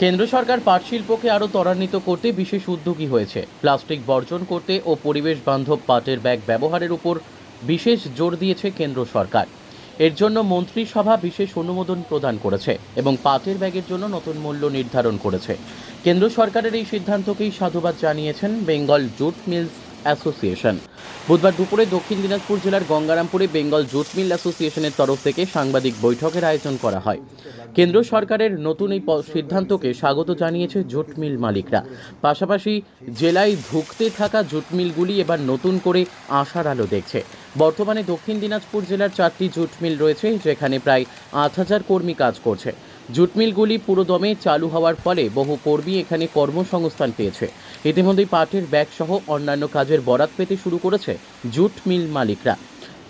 কেন্দ্র সরকার পাট শিল্পকে আরও ত্বরান্বিত করতে বিশেষ উদ্যোগী হয়েছে। প্লাস্টিক বর্জন করতে ও পরিবেশ বান্ধব পাটের ব্যাগ ব্যবহারের উপর বিশেষ জোর দিয়েছে কেন্দ্র সরকার। এর জন্য মন্ত্রিসভা বিশেষ অনুমোদন প্রদান করেছে এবং পাটের ব্যাগের জন্য নতুন মূল্য নির্ধারণ করেছে। কেন্দ্র সরকারের এই সিদ্ধান্তকেই সাধুবাদ জানিয়েছেন বেঙ্গল জুট মিলস অ্যাসোসিয়েশন। বুধবার দুপুরে দক্ষিণ দিনাজপুর জেলার গঙ্গারামপুরে বেঙ্গল জুট মিল অ্যাসোসিয়েশনের তরফ থেকে সাংবাদিক বৈঠকের আয়োজন করা হয়। কেন্দ্র সরকারের নতুন এই সিদ্ধান্তকে স্বাগত জানিয়েছে জুট মিল মালিকরা। পাশাপাশি জেলায় ধুঁকতে থাকা জুট মিলগুলি এবার নতুন করে আশার আলো দেখছে। বর্তমানে দক্ষিণ দিনাজপুর জেলার 4টি জুট মিল রয়েছে, যেখানে প্রায় 8,000 কর্মী কাজ করছে। জুট মিলগুলি পুরোদমে চালু হওয়ার ফলে বহু কর্মী এখানে কর্মসংস্থান পেয়েছে। ইতিমধ্যেই পাটের ব্যাগ সহ অন্যান্য কাজের বরাত পেতে শুরু করেছে জুট মিল মালিকরা।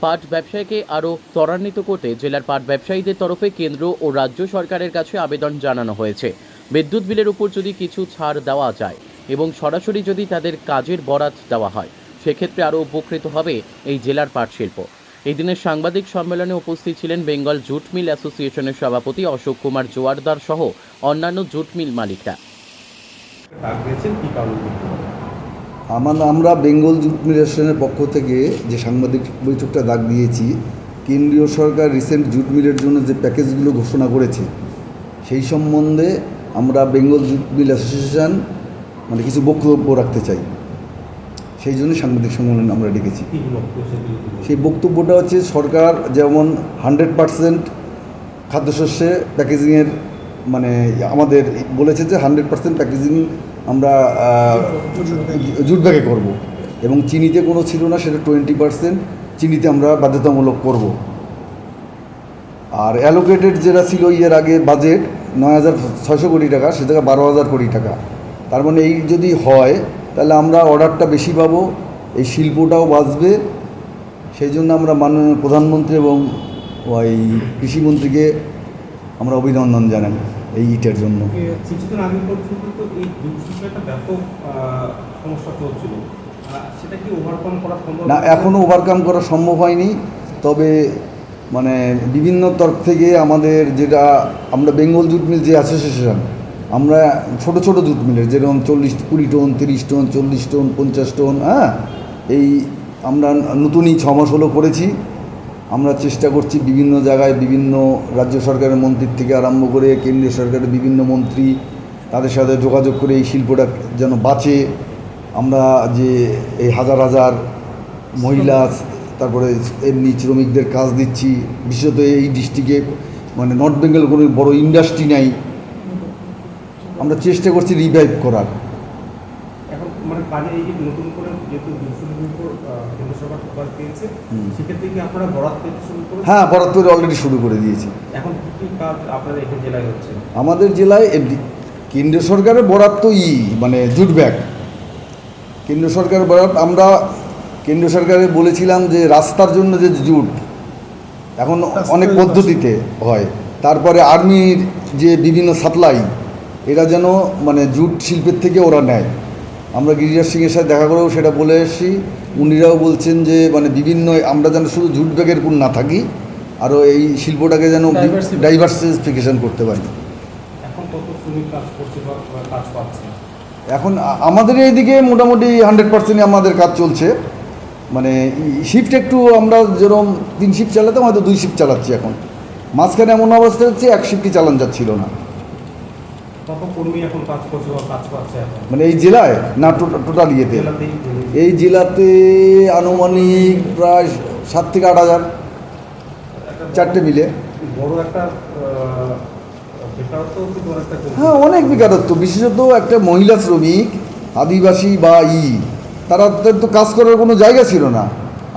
পাট ব্যবসায়কে আরও ত্বরান্বিত করতে জেলার পাট ব্যবসায়ীদের তরফে কেন্দ্র ও রাজ্য সরকারের কাছে আবেদন জানানো হয়েছে। বিদ্যুৎ বিলের উপর যদি কিছু ছাড় দেওয়া যায় এবং সরাসরি যদি তাদের কাজের বরাত দেওয়া হয়, সেক্ষেত্রে আরও উপকৃত হবে এই জেলার পাট শিল্প। এই দিনের সাংবাদিক সম্মেলনে উপস্থিত ছিলেন বেঙ্গল জুট মিল অ্যাসোসিয়েশনের সভাপতি অশোক কুমার জোয়ারদার সহ অন্যান্য জুট মিল মালিকরা। আমরা বেঙ্গল জুট মিল অ্যাসোসিয়েশনের পক্ষ থেকে যে সাংবাদিক বৈঠকটা ডাক দিয়েছি, কেন্দ্রীয় সরকার রিসেন্ট জুট মিলের জন্য যে প্যাকেজগুলো ঘোষণা করেছে সেই সম্বন্ধে আমরা বেঙ্গল জুট মিল অ্যাসোসিয়েশন কিছু বক্তব্য রাখতে চাই। সেই জন্য সাংবাদিক সম্মেলন আমরা ডেকেছি। সেই বক্তব্যটা হচ্ছে, সরকার যেমন 100% খাদ্যশস্যে প্যাকেজিংয়ের আমাদের বলেছে যে 100% প্যাকেজিং আমরা জুট ব্যাগে করব, এবং চিনিতে কোনো ছিল না, সেটা 20% চিনিতে আমরা বাধ্যতামূলক করব। আর অ্যালোকেটেড যেটা ছিল এর আগে বাজেট 9,600 কোটি টাকা, সে থেকে 12,000 কোটি টাকা। তার মানে এই যদি হয় তাহলে আমরা অর্ডারটা বেশি পাবো, এই শিল্পটাও বাঁচবে। সেই জন্য আমরা মাননীয় প্রধানমন্ত্রী এবং ওই কৃষিমন্ত্রীকে আমরা অভিনন্দন জানাই এই ইটের জন্য। কিছুদিন আগে পর্যন্ত তো এই দুর্যোগের একটা ব্যাপক সমস্যা চলছিল, সেটা কি ওভারকাম করা সম্ভব? না, এখনও ওভারকাম করা সম্ভব হয়নি। তবে বিভিন্ন তরফ থেকে আমাদের যেটা আমরা বেঙ্গল জুট মিল যে অ্যাসোসিয়েশন, আমরা ছোট ছোট জুট মিলের যেরকম 20 টন, 30 টন, 40 টন, 50 টন, এই আমরা নতুনই 6 মাস হলো করেছি। আমরা চেষ্টা করছি বিভিন্ন জায়গায়, বিভিন্ন রাজ্য সরকারের মন্ত্রীর থেকে আরম্ভ করে কেন্দ্রীয় সরকারের বিভিন্ন মন্ত্রী, তাদের সাথে যোগাযোগ করে এই শিল্পটা যেন বাঁচে। আমরা যে এই হাজার হাজার মহিলা, তারপরে এমনি শ্রমিকদের কাজ দিচ্ছি। বিশেষত এই ডিস্ট্রিক্টে নর্থ বেঙ্গল কোনো বড় ইন্ডাস্ট্রি নাই, আমরা চেষ্টা করছি রিভাইভ করার। এখন কাজে এই যে নতুন করে যেহেতু কেন্দ্র সরকার প্রকাশ দিয়েছে, সেক্ষেত্রে কি আপনারা বরাত পেতে শুরু করেছেন? হ্যাঁ, বরাত পেতে অলরেডি শুরু করে দিয়েছি। এখন কী কী কাজ আপনাদের এখানে জেলায় হচ্ছে? আমাদের জেলায় কেন্দ্রীয় সরকারের বরাত তো জুট ব্যাগ কেন্দ্র সরকারের বরাত। আমরা কেন্দ্র সরকারে বলেছিলাম যে রাস্তার জন্য যে জুট এখন অনেক পদ্ধতিতে হয়, তারপরে আর্মির যে বিভিন্ন সাপ্লাই, এরা যেন জুট শিল্পের থেকে ওরা নেয়। আমরা গিরিরাজ সিংয়ের সাথে দেখা করেও সেটা বলে এসেছি। উনিরাও বলছেন যে বিভিন্ন আমরা যেন শুধু জুট ব্যাগের উপর না থাকি, আরও এই শিল্পটাকে যেন ডাইভার্সিফিকেশন করতে পারি। এখন কত শ্রমিক কাজ করছে বা কাজ পাচ্ছে? এখন আমাদের এইদিকে মোটামুটি 100% আমাদের কাজ চলছে। শিফট একটু আমরা যেরকম 3 শিফট চালাতাম, হয়তো 2 শিফট চালাচ্ছি এখন। মাঝখানে এমন অবস্থা হচ্ছে 1 শিফটই চালান যাচ্ছিল না। কত কর্মী এখন কাজ করছে বা কাজ পাচ্ছে এখন? এই জেলায় না টোটাল ইয়েতে? এই জেলাতে আনুমানিক প্রায় 7 থেকে 8,000, 4টে মিলে। বড় একটা বেকারত্ব। হ্যাঁ, অনেক বেকারত্ব। বিশেষত একটা মহিলা শ্রমিক, আদিবাসী বা তাদের তো কাজ করার কোনো জায়গা ছিল না।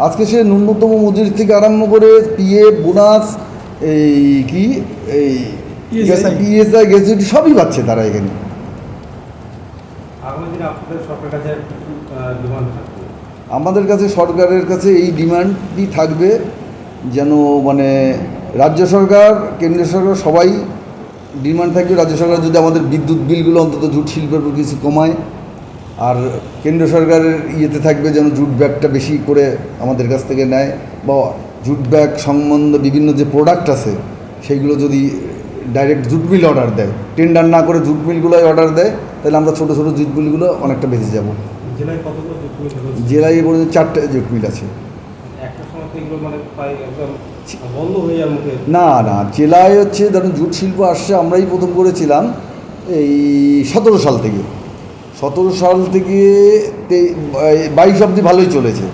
আজকে সে ন্যূনতম মজুরি থেকে আরম্ভ করে পিএফ, বোনাস, পিএসআই, গ্র্যাচুইটি সবই পাচ্ছে তারা এখানে। আমাদের কাছে সরকারের কাছে এই ডিমান্ডই থাকবে যেন রাজ্য সরকার, কেন্দ্রীয় সরকার সবাই ডিমান্ড থাকবে, রাজ্য সরকার যদি আমাদের বিদ্যুৎ বিলগুলো অন্তত জুট শিল্পের উপর কিছু কমায়। আর কেন্দ্র সরকারের ইয়েতে থাকবে যেন জুট ব্যাগটা বেশি করে আমাদের কাছ থেকে নেয়, বা জুট ব্যাগ সম্বন্ধে বিভিন্ন যে প্রোডাক্ট আছে সেইগুলো যদি ডাইরেক্ট জুট মিল অর্ডার দেয়, টেন্ডার না করে জুট মিলগুলোই অর্ডার দেয়, তাহলে আমরা ছোটো ছোটো জুট মিলগুলো অনেকটা বেঁচে যাব। জেলায় কতগুলো জুট মিল রয়েছে? জেলায় এ পর্যন্ত 4টে জুট মিল আছে। একটা সময় তো এগুলো মানে প্রায় একদম বন্ধ হয়ে যাওয়ার মুখে। না না, জেলায় হচ্ছে ধরুন জুট শিল্প আসছে, আমরাই প্রথম করেছিলাম এই 17 সাল থেকে। 17 সাল থেকে 22 অবধি ভালোই চলেছে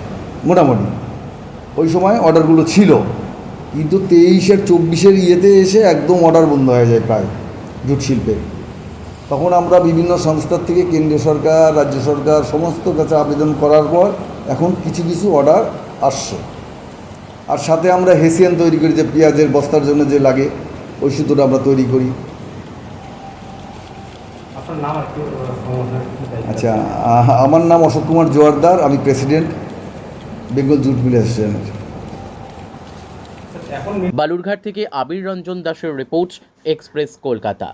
মোটামুটি, ওই সময় অর্ডারগুলো ছিল, কিন্তু 23 আর 24-এর ইয়েতে এসে একদম অর্ডার বন্ধ হয়ে যায় প্রায় জুট শিল্পে। তখন আমরা বিভিন্ন সংস্থার থেকে কেন্দ্রীয় সরকার, রাজ্য সরকার সমস্ত কাছে আবেদন করার পর এখন কিছু কিছু অর্ডার আসছে। আর সাথে আমরা হেসিয়ান তৈরি করি, যে পেঁয়াজের বস্তার জন্য যে লাগে ওই সুতোটা আমরা তৈরি করি। আপনার নাম আর কি সংগঠনের কি দায়িত্ব? আচ্ছা, আমার নাম অশোক কুমার জোয়ারদার, আমি প্রেসিডেন্ট বেঙ্গল জুট মিল অ্যাসোসিয়েশনের। এখন বালুরঘাট থেকে আবির রঞ্জন দাসের রিপোর্ট, এক্সপ্রেস কলকাতা।